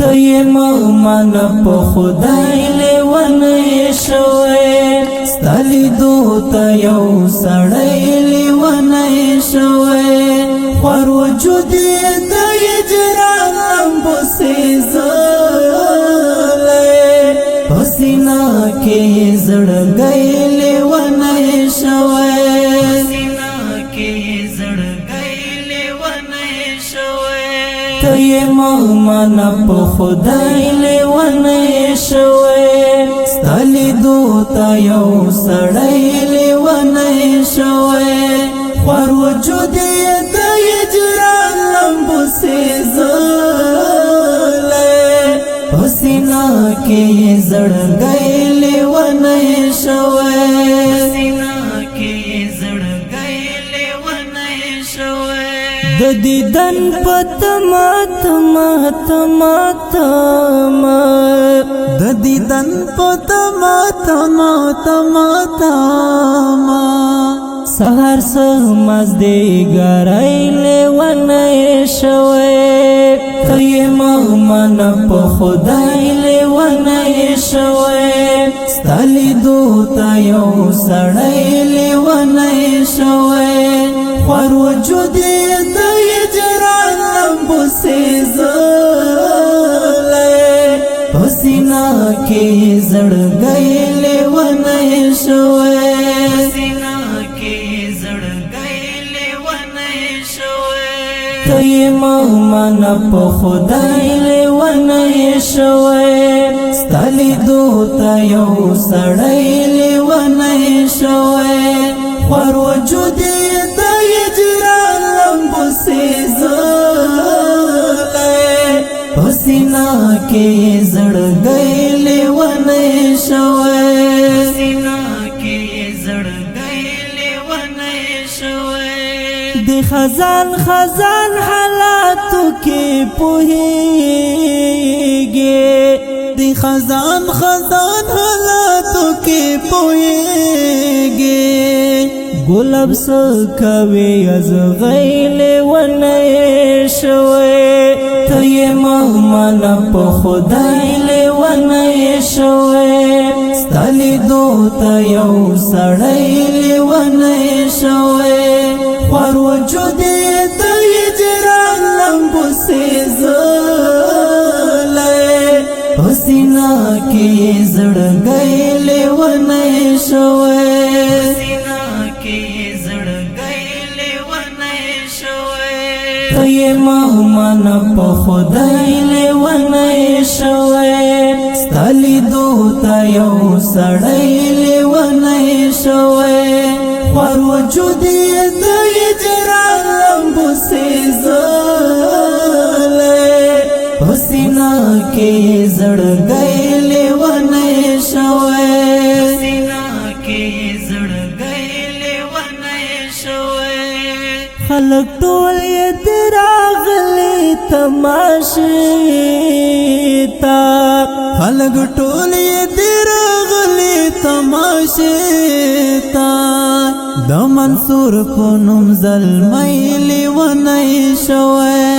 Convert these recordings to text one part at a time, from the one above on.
ته مهمان په خدای لیونی شوی ستا لیدو ته یو سړی لیونی شوی خوار وجود یې د هجران لمبو سېزلی په سینه کې یې زړګی لیونی شوی ته مهمان په خدای لیونی شوی ستا لیدو ته یو سړی لیونی شوی خوار وجود یې د هجران لمبو سېزلی په سینه کې یې زړګی لیونی شوی د دیدن پتما تما تما تما د دیدن پتما تما تما تما سهر سمز دی ګرای لیونی شوی ته مهمان په خدای لیونی شوی ستا لیدو ته یو سړی لیونی شوی خوار وجود یې د هجران لمبو سېزلی په سینه کې یې زړګی لیونی شوی ته مهمان په خدای لیونی شوی ستا لیدو ته یو سړی لیونی شوی خوار وجود یې د هجران لمبو سېزلی په سینه کې یې زړګی لیونی شوی د خزان خزان حالاتو کې پوهیږي د خزان خزان حالاتو کې پوهیږي ګلاب سکوي از غیل ونی شوی ته مهمان په خدای لیونی شوی ستا لیدو ته یو سړی لیونی شوی خوار وجود یې د هجران لمبو سېزلی په سینه کې یې زړګی لیونی شوی ته مهمان په خدای لیونی شوی ستا لیدو ته یو سړی لیونی شوی خوار وجود یې د هجران لمبو سېزلی په سینه کې یې زړګی لیونی شوی خلق ټول یې راغلي تماشې ته خلق ټول یې راغلي تماشې ته د منصور په نوم زلمی لیونی شوی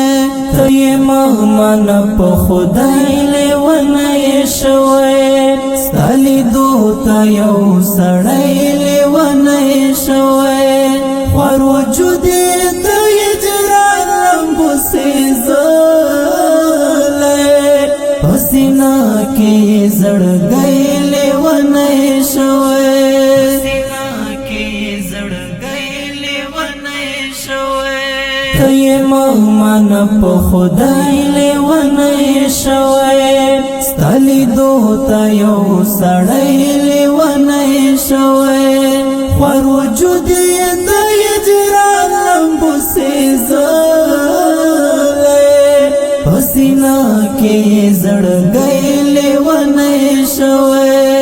ته مهمان په خدای لیونی شوی ستا لیدو ته یو سړی لیونی شوی خوار وجود یې د هجران لمبو سېزلی په سینه کې یې زړګی لیونی شوی ته مهمان په خدای لیونی شوی ستا لیدو ته یو سړی لیونی شوی خوار وجود یې د هجران لمبو سېزلی په سینه کې یې زړګی لیونی شوی